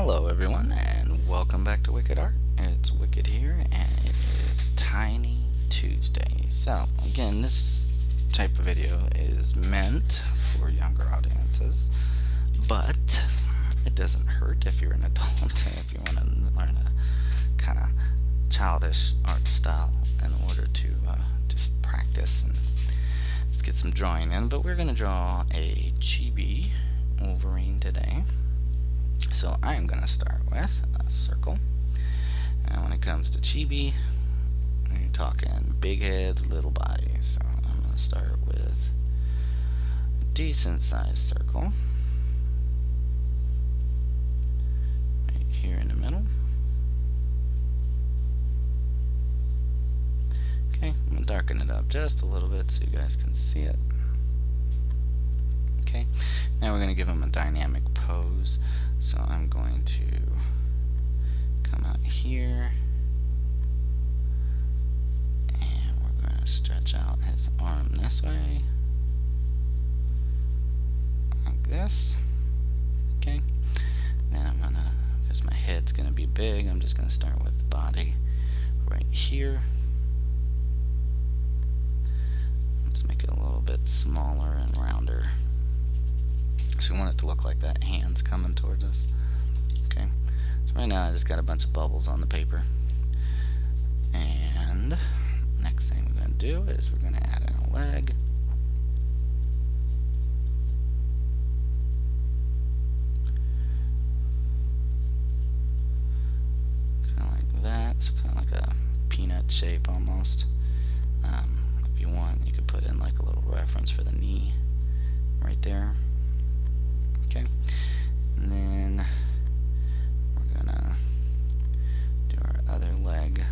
Hello everyone and welcome back to Wicked Art. It's Wicked here and it is Tiny Tuesday. So again, this type of video is meant for younger audiences, but it doesn't hurt if you're an adult if you want to learn a kind of childish art style in order to just practice and let's get some drawing in. But we're going to draw a Chibi Wolverine today. So I am going to start with a circle. And when it comes to Chibi, you're talking big heads, little bodies. So I'm going to start with a decent sized circle. Right here in the middle. Okay, I'm going to darken it up just a little bit so you guys can see it. Okay, now we're going to give him a dynamic pose. So I'm going to come out here and we're going to stretch out his arm this way, like this. Okay, then I'm going to, because my head's going to be big, I'm just going to start with the body right here. Let's make it a little bit smaller and rounder. So we want it to look like that hand's coming towards us. Okay, so right now I just got a bunch of bubbles on the paper. And next thing we're going to do is we're going to add in a leg. Kind of like that. So kind of like a peanut shape almost. If you want, you could put in like a little reference for the knee right there. Okay, and then we're gonna do our other leg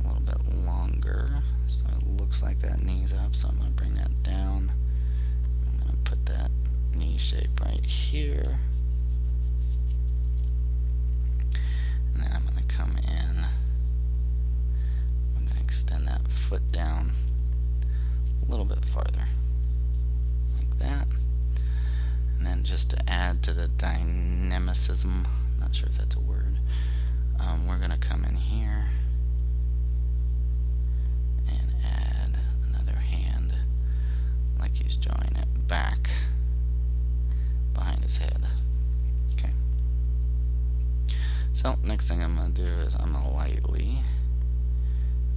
a little bit longer, so it looks like that knee's up. So I'm gonna bring that down. I'm gonna put that knee shape right here, and then I'm gonna come in. I'm gonna extend that foot down a little bit farther. That, and then just to add to the dynamicism, not sure if that's a word, we're going to come in here and add another hand like he's drawing it back behind his head. Okay, so next thing I'm going to do is I'm going to lightly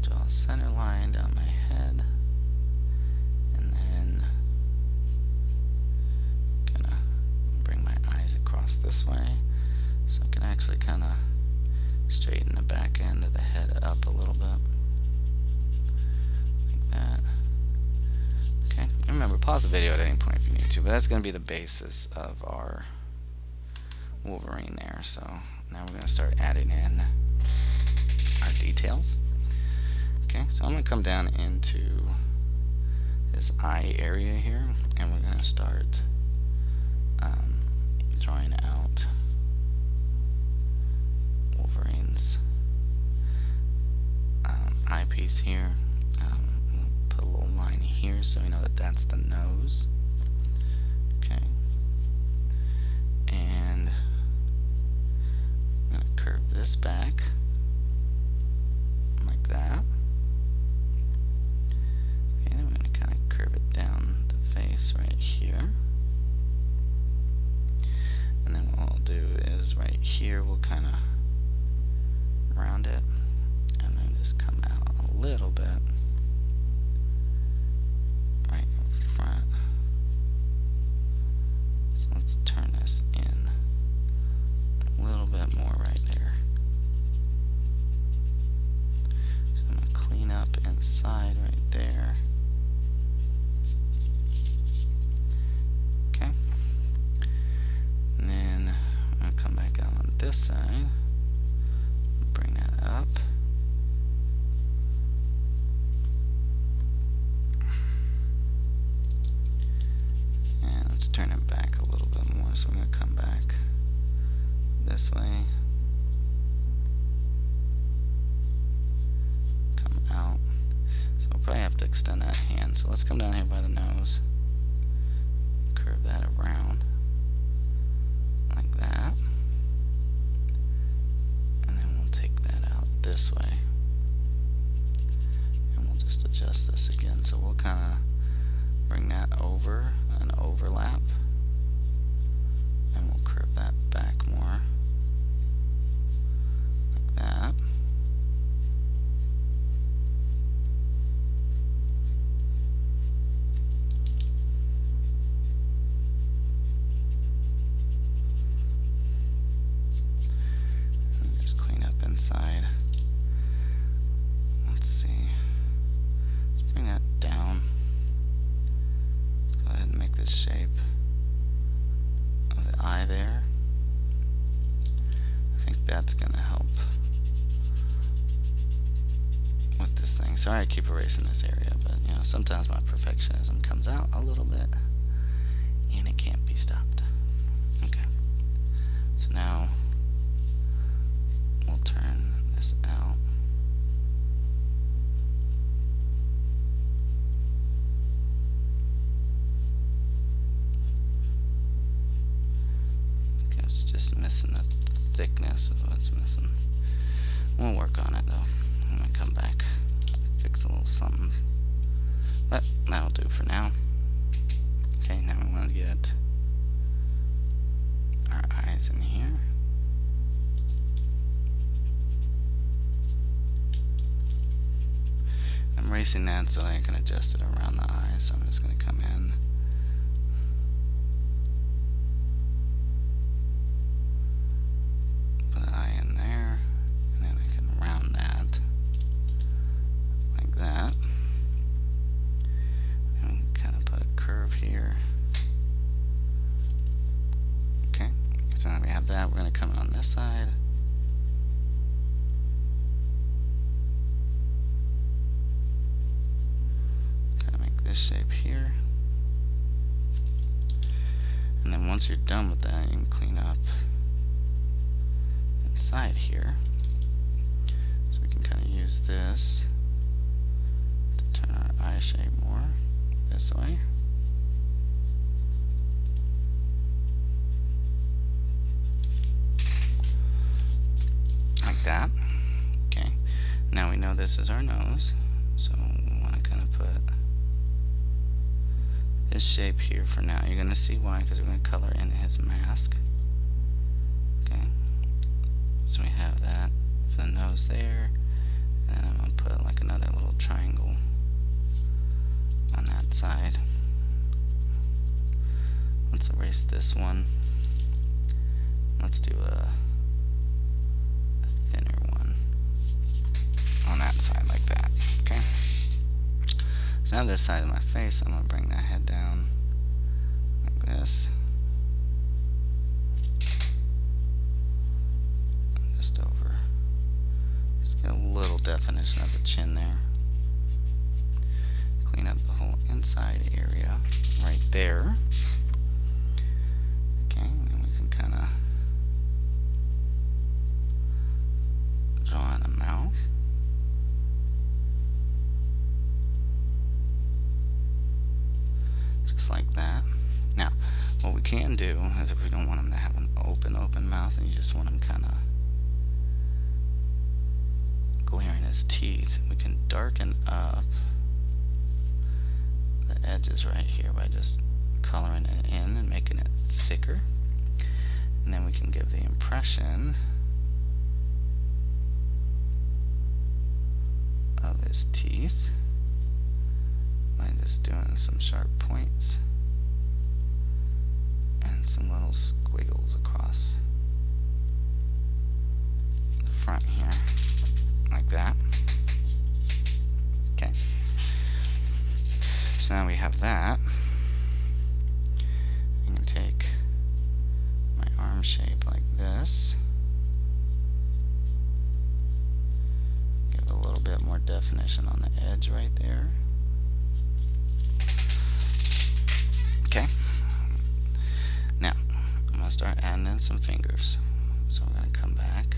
draw a center line down my head. This way, so I can actually kind of straighten the back end of the head up a little bit, like that. Okay, remember, pause the video at any point if you need to, but that's going to be the basis of our Wolverine there. So now we're going to start adding in our details. Okay, so I'm going to come down into this eye area here, and we're going to start drawing out Wolverine's eyepiece here. Put a little line here so we know that that's the nose. Okay, and I'm going to curve this back like that. Okay, then we're going to kind of curve it down the face right here. And then what we'll do is right here we'll kind of round it and then just come out a little bit right in front. So let's turn this in a little bit more right there. So I'm going to clean up inside right there. Okay. And then I'm going to come back out on this side, bring that up, and let's turn it back a little bit more. So I'm going to come back this way, come out. So we'll probably have to extend that hand. So let's come down here by the nose, curve that around. this way. And we'll just adjust this again. So we'll kind of bring that over and overlap. And we'll curve that back more. Like that. Inside. Let's see. Let's bring that down. Let's go ahead and make this shape of the eye there. I think that's gonna help with this thing. Sorry I keep erasing this area, but you know, sometimes my perfectionism comes out a little bit and it can't be stopped. Okay. So now we'll turn this out. Okay, it's just missing the thickness is what's missing. We'll work on it though. I'm gonna come back, fix a little something. But that'll do for now. Okay, now we want to get our eyes in here. I'm erasing that so I can adjust it around the eyes. So I'm just going to come in. Put an eye in there. And then I can round that. Like that. And we can kind of put a curve here. Okay. So now we have that. We're going to come on this side. This shape here, and then once you're done with that, you can clean up inside here. So we can kind of use this to turn our eye shape more this way. Like that. Okay. Now we know this is our nose, so we want to kind of put this shape here for now. You're going to see why, because we're going to color in his mask. Okay, so we have that for the nose there, and then I'm going to put like another little triangle on that side. Let's erase this one. Let's do a thinner one on that side like that. Okay. So now this side of my face, I'm going to bring that head down like this. Just over. Just get a little definition of the chin there. Clean up the whole inside area right there. Okay, and then we can kind of draw in a mouth. Just like that. Now, what we can do is, if we don't want him to have an open mouth and you just want him kind of glaring his teeth, we can darken up the edges right here by just coloring it in and making it thicker. And then we can give the impression of his teeth by just doing some sharp points and some little squiggles across the front here, like that. Okay. So now we have that. I'm going to take my arm shape like this. Give a little bit more definition on the edge right there. Okay. Now, I'm going to start adding in some fingers. So I'm going to come back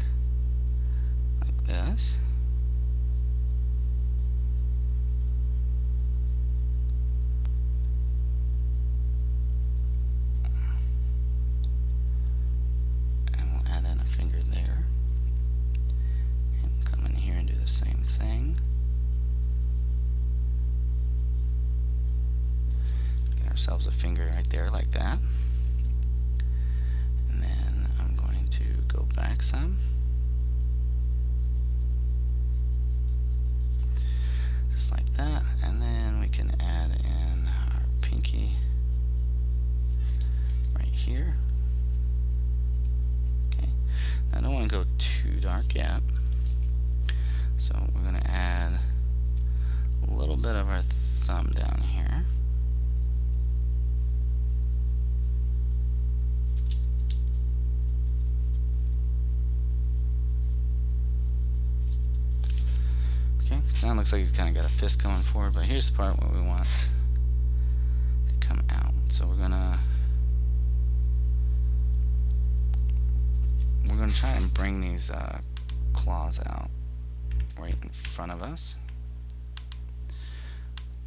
like this. And we'll add in a finger there. And come in here ourselves a finger right there like that. And then I'm going to go back some. Just like that. And then we can add in our pinky right here. Okay. Now I don't want to go too dark yet. So we're going to add a little bit of our thumb down here. Okay, so now it looks like he's kind of got a fist going forward, but here's the part where we want to come out. So we're gonna try and bring these claws out right in front of us.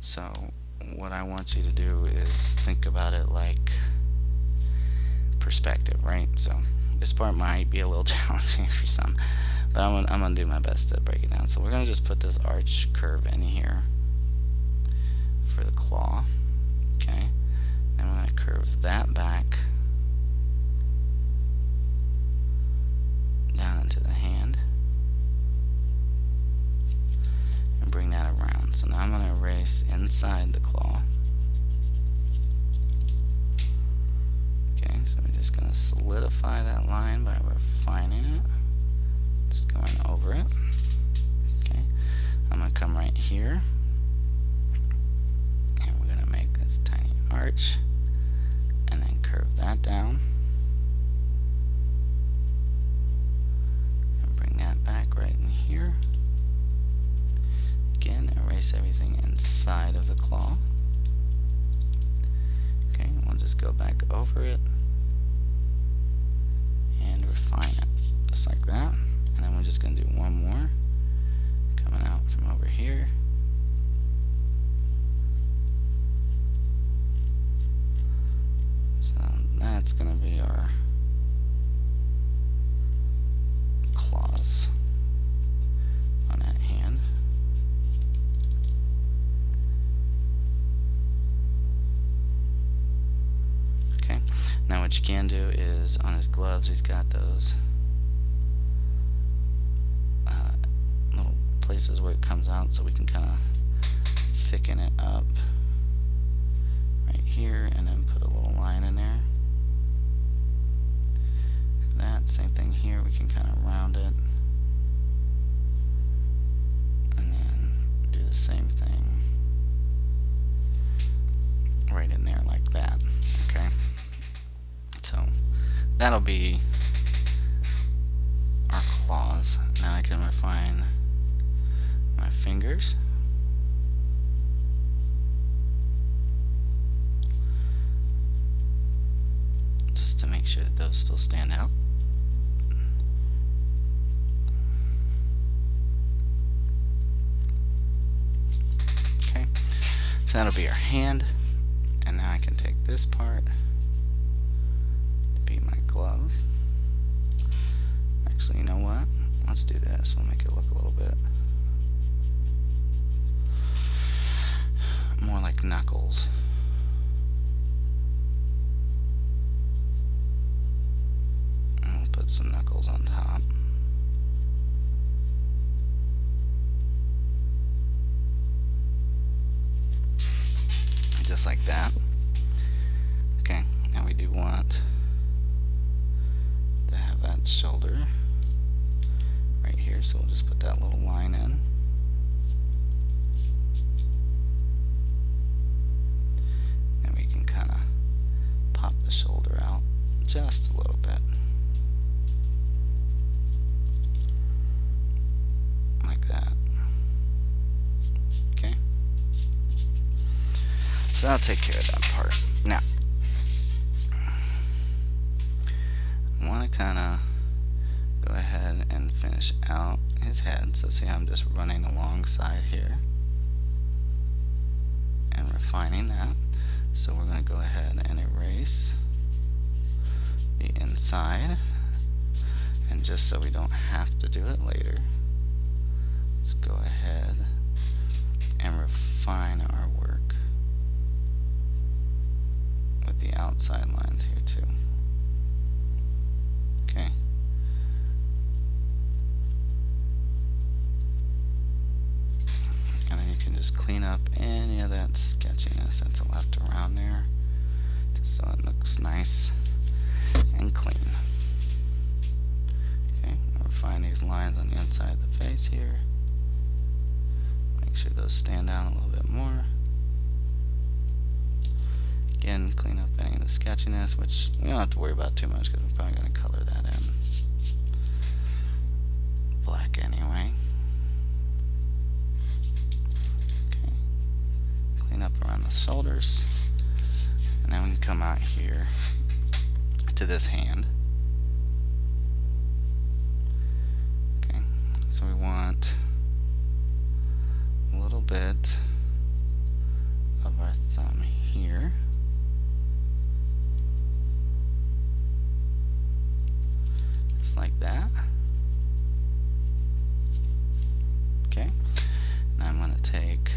So what I want you to do is think about it like perspective, right? So this part might be a little challenging for some, but I'm gonna do my best to break it down. So we're gonna just put this arch curve in here for the claw, okay? And we're gonna curve that back down into the hand and bring that around. So now I'm gonna erase inside the claw. Okay, so we're just gonna solidify that line by refining it. Just going over it. Okay, I'm going to come right here and we're going to make this tiny arch and then curve that down and bring that back right in here. Again, erase everything inside of the claw. Okay, we'll just go back over it and refine it just like that. And then we're just going to do one more coming out from over here. So that's going to be our claws on that hand. Okay, now what you can do is on his gloves he's got those places where it comes out, so we can kind of thicken it up right here and then put a little line in there. That same thing here, we can kind of round it and then do the same thing right in there like that. Okay, so that'll be our claws. Now I can refine my fingers. Just to make sure that those still stand out. Okay, so that'll be our hand. And now I can take this part to be my glove. Actually, you know what? Let's do this. We'll make it look a little bit more like knuckles. And we'll put some knuckles on top. Just like that. Okay, now we do want to have that shoulder right here, so we'll just put that little line in. Shoulder out just a little bit like that. Okay, so I'll take care of that part. Now I want to kind of go ahead and finish out his head. So see, I'm just running alongside here and refining that. So we're going to go ahead and erase the inside, and just so we don't have to do it later, let's go ahead and refine our work with the outside lines here too. Okay. And then you can just clean up any of that sketchiness that's left around there, just so it looks nice and clean. Okay, refine these lines on the inside of the face here. Make sure those stand out a little bit more. Again, clean up any of the sketchiness, which we don't have to worry about too much because we're probably going to color that in black anyway. Okay, clean up around the shoulders, and then we can come out here to this hand. Okay, so we want a little bit of our thumb here. Just like that. Okay, now I'm going to take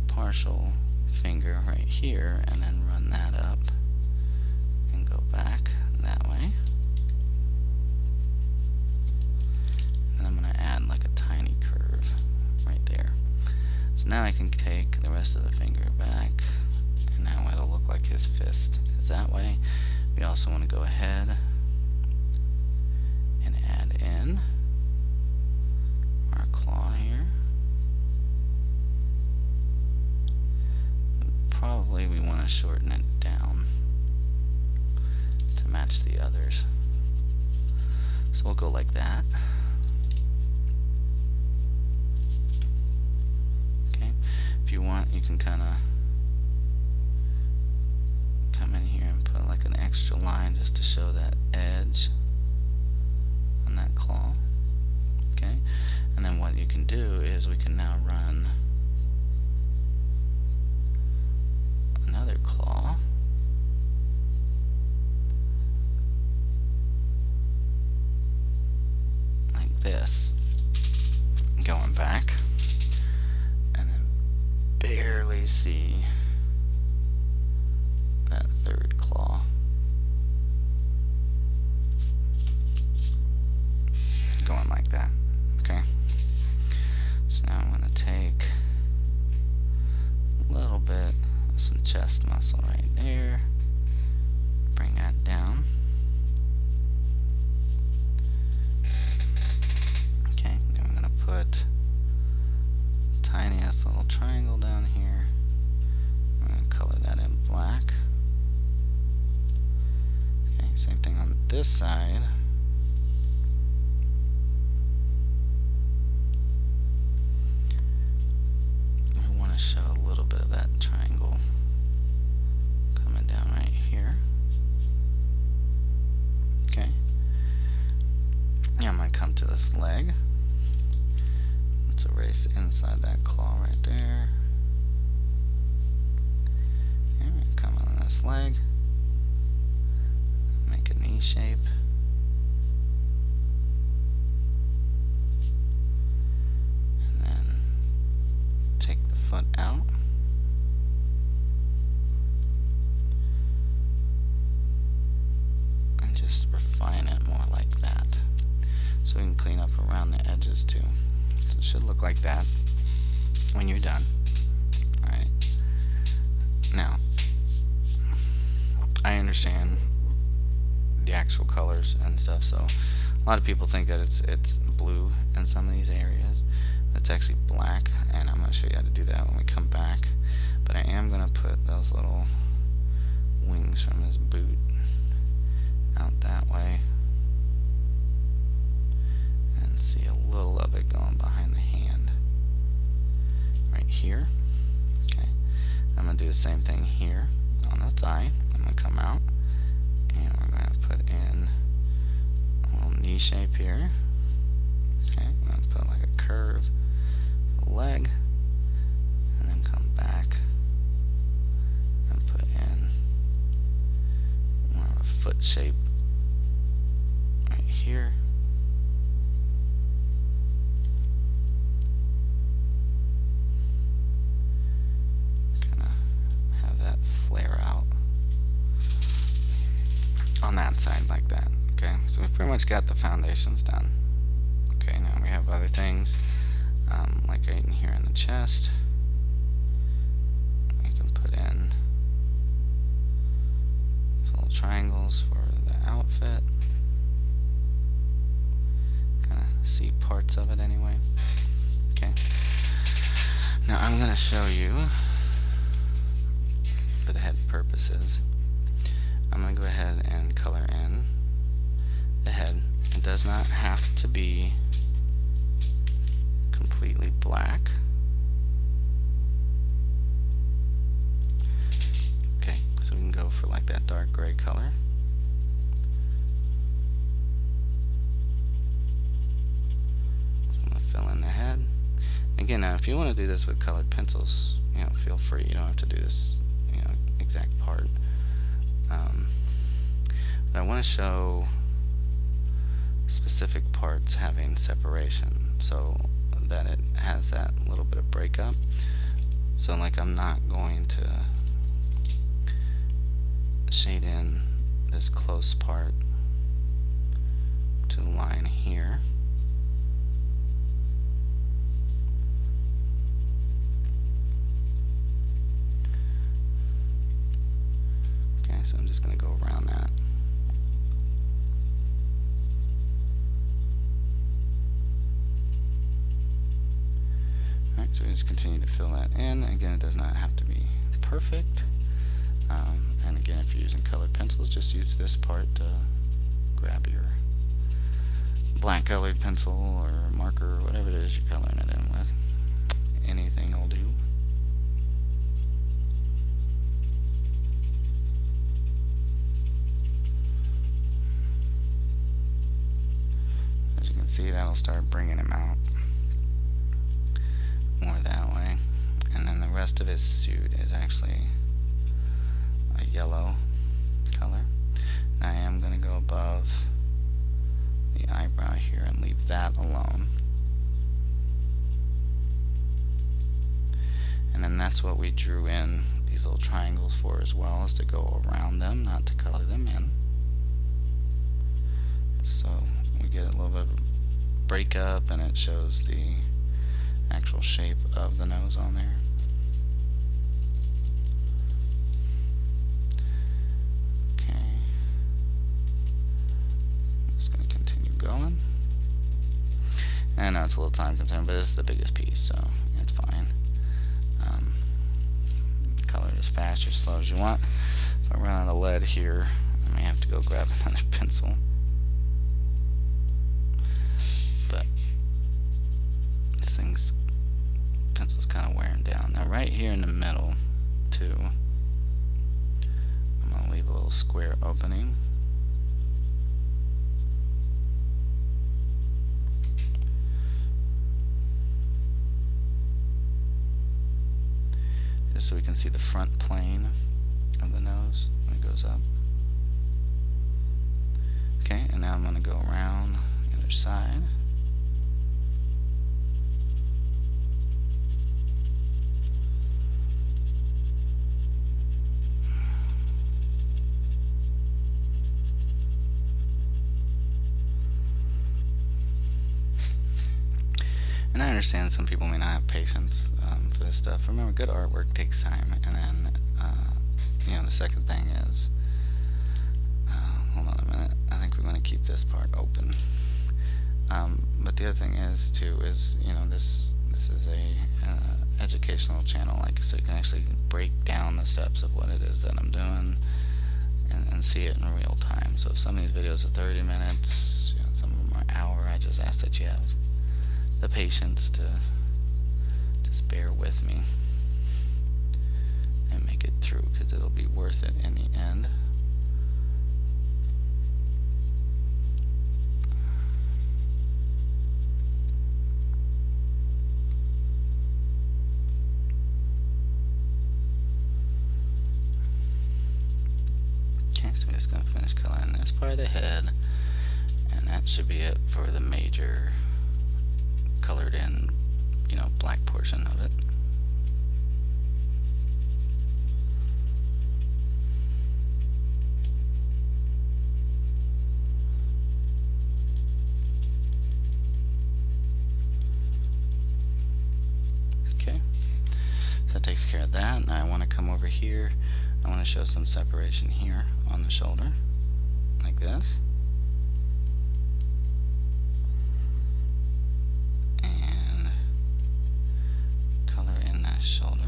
partial finger right here and then run that up and go back that way. And I'm going to add like a tiny curve right there. So now I can take the rest of the finger back, and now it'll look like his fist is that way. We also want to go ahead and add in our claw here. Probably we want to shorten it down to match the others. So we'll go like that. Okay, if you want, you can kind of come in here and put like an extra line just to show that edge on that claw. Okay, and then what you can do is we can now run another claw like this, going back, and then barely see that third claw. Going like that. Okay. So now I'm going to take a little bit of some chest muscle right there. Bring that down. Okay. Then we're going to put the tiniest little triangle down here. I'm going to color that in black. Okay. Same thing on this side. Show a little bit of that triangle coming down right here. Okay. Now I'm going to come to this leg. Let's erase inside that claw right there. Okay, I'm going to come on this leg, make a knee shape. Foot out, and just refine it more like that, so we can clean up around the edges too. So it should look like that when you're done. Alright, now I understand the actual colors and stuff, so a lot of people think that it's blue in some of these areas. It's actually black, and I'm going to show you how to do that when we come back. But I am going to put those little wings from his boot out that way, and see a little of it going behind the hand right here. Okay, I'm going to do the same thing here on the thigh. I'm going to come out, and we're going to put in a little knee shape here. Okay, I'm going to put like a curve leg, and then come back and put in more of a foot shape right here. Kind of have that so we pretty much got the foundations done. Okay, now we have other things, like right in here in the chest. We can put in these little triangles for the outfit. Kind of see parts of it anyway. Okay. Now I'm going to show you, for the head purposes, I'm going to go ahead and color in the head. It does not have to be completely black. Okay, so we can go for like that dark gray color. So I'm going to fill in the head. Again, now if you want to do this with colored pencils, feel free. You don't have to do this, exact part. But I want to show specific parts having separation so that it has that little bit of breakup. So like I'm not going to shade in this close part to the line here. Okay, so I'm just going to go around that. Alright, so we just continue to fill that in. Again, it does not have to be perfect. And again, if you're using colored pencils, just use this part to grab your black colored pencil or marker or whatever it is you're coloring it in with. Anything will do. As you can see, that'll start bringing him out more that way. And then the rest of his suit is actually a yellow color. Now I am going to go above the eyebrow here and leave that alone. And then that's what we drew in these little triangles for as well, is to go around them, not to color them in. So we get a little bit of breakup and it shows the actual shape of the nose on there. Okay. I'm just going to continue going. I know it's a little time consuming, but this is the biggest piece, so it's fine. Color it as fast or slow as you want. If I run out of lead here, I may have to go grab another pencil. But this pencil's kind of wearing down. Now right here in the middle too, I'm going to leave a little square opening. Just so we can see the front plane of the nose when it goes up. Okay, and now I'm going to go around the other side. And I understand some people may not have patience for this stuff. Remember, good artwork takes time. And then, the second thing is, hold on a minute. I think we're going to keep this part open. But the other thing is too is this is a educational channel, so you can actually break down the steps of what it is that I'm doing and see it in real time. So if some of these videos are 30 minutes, some of them are an hour, I just ask that you have the patience to just bear with me and make it through, because it'll be worth it in the end. Okay, so we're just going to finish coloring this part of the head, and that should be it for the major colored in, black portion of it. takes care of that. Now I want to come over here. I want to show some separation here on the shoulder, like this. And color in that shoulder.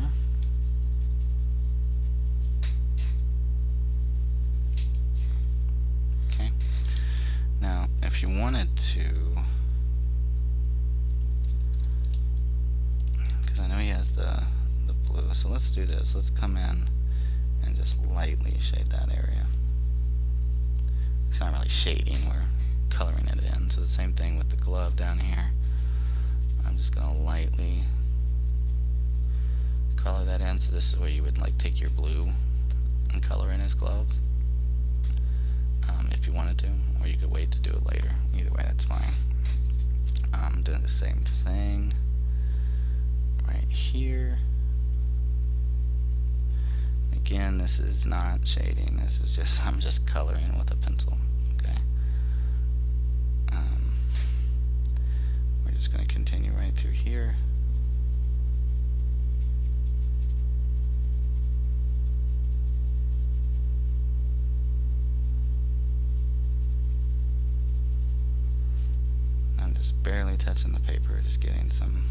Okay. Now, if you wanted to, because I know he has the blue, so let's do this. Let's come in and just lightly shade that area. It's not really shading, we're coloring it in. So the same thing with the glove down here. I'm just going to lightly color that in. So this is where you would like take your blue and color in his glove, if you wanted to, or you could wait to do it later. Either way, that's fine. I'm doing the same thing right here. Again, this is not shading. This is just, I'm just coloring with a pencil. Okay. We're just going to continue right through here. I'm just barely touching the paper, just getting some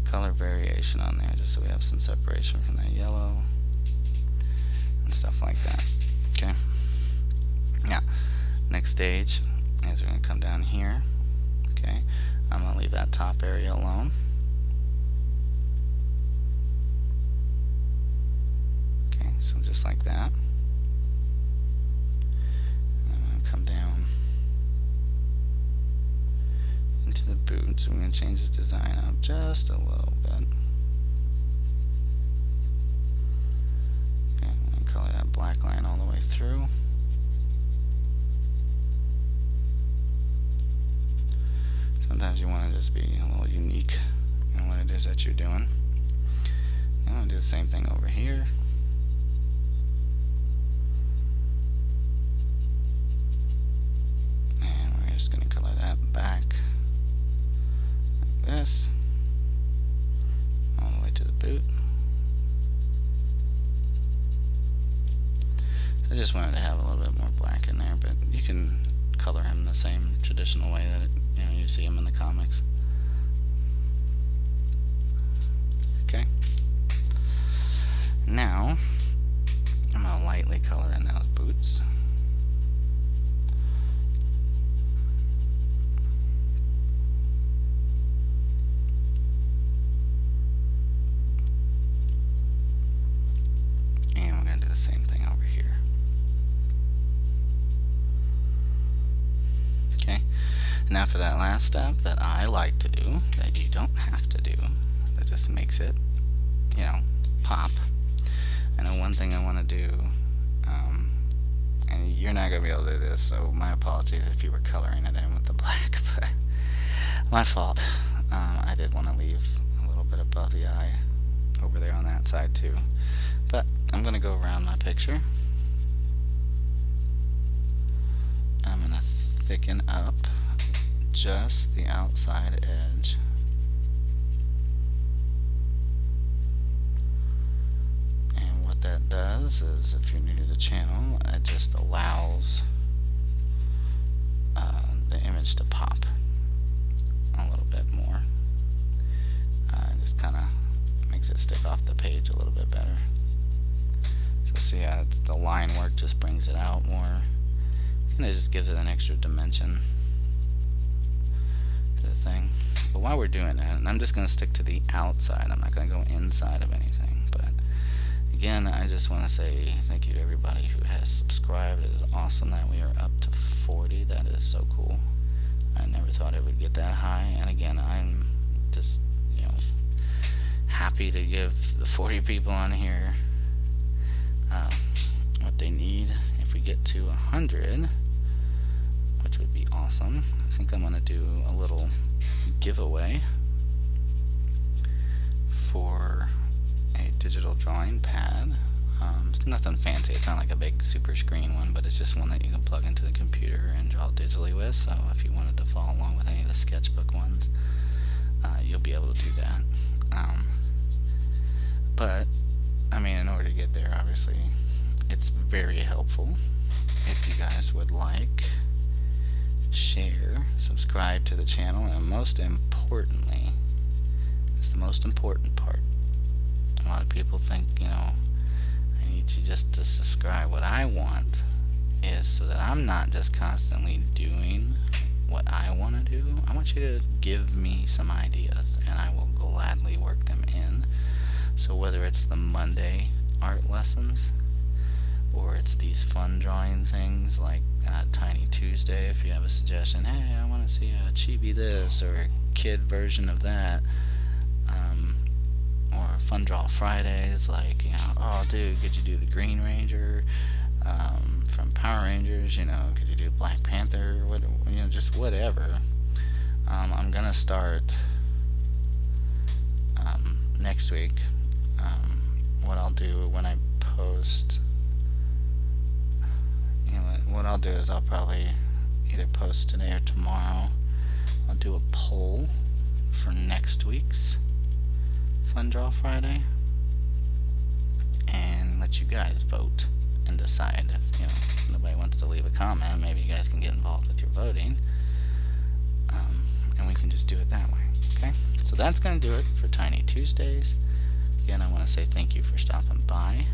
color variation on there, just so we have some separation from that yellow and stuff like that. Okay. Now, next stage is we're going to come down here. Okay. I'm going to leave that top area alone. Okay, so just like that. And I'm going to come down into the boot. So we're going to change this design up just a little bit. Okay, I'm going to color that black line all the way through. Sometimes you want to just be a little unique in what it is that you're doing. I'm going to do the same thing over here. And we're just going to color that back like this, all the way to the boot. So I just wanted to have a little bit more black in there, but you can color him the same traditional way that you see him in the comics. Okay. Now I'm going to lightly color in those boots. And we're going to do the same thing over here. Now for that last step that I like to do, that you don't have to do, that just makes it, pop. I know one thing I want to do, and you're not going to be able to do this, so my apologies if you were coloring it in with the black, but my fault. I did want to leave a little bit above the eye over there on that side too. But I'm going to go around my picture. I'm going to thicken up just the outside edge. And what that does is, if you're new to the channel, it just allows the image to pop a little bit more. Just kind of makes it stick off the page a little bit better. So see how the line work just brings it out more. Kind of just gives it an extra dimension to the thing. But while we're doing that, and I'm just going to stick to the outside, I'm not going to go inside of anything. But again, I just want to say thank you to everybody who has subscribed. It is awesome that we are up to 40. That is so cool. I never thought it would get that high. And again, I'm just happy to give the 40 people on here what they need. If we get to 100, which would be awesome, I think I'm going to do a little giveaway for a digital drawing pad. It's nothing fancy. It's not like a big super screen one, but it's just one that you can plug into the computer and draw digitally with. So if you wanted to follow along with any of the sketchbook ones, you'll be able to do that. But I mean, in order to get there, obviously, it's very helpful if you guys would like, share, subscribe to the channel, and most importantly, it's the most important part. A lot of people think, I need you just to subscribe. What I want is so that I'm not just constantly doing what I want to do. I want you to give me some ideas, and I will gladly work them in. So whether it's the Monday art lessons, or it's these fun drawing things like Tiny Tuesday, if you have a suggestion, hey, I want to see a Chibi this, or a kid version of that, or Fun Draw Fridays, like, oh dude, could you do the Green Ranger from Power Rangers, could you do Black Panther, just whatever. I'm gonna start next week. What I'll do when I post, what I'll do is I'll probably either post today or tomorrow. I'll do a poll for next week's Fun Draw Friday and let you guys vote and decide. If nobody wants to leave a comment, maybe you guys can get involved with your voting, and we can just do it that way. Okay, so that's going to do it for Tiny Tuesdays. Again, I want to say thank you for stopping by,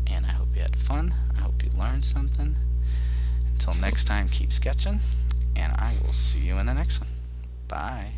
and I hope you had fun. I hope you learned something. Until next time, keep sketching, and I will see you in the next one. Bye.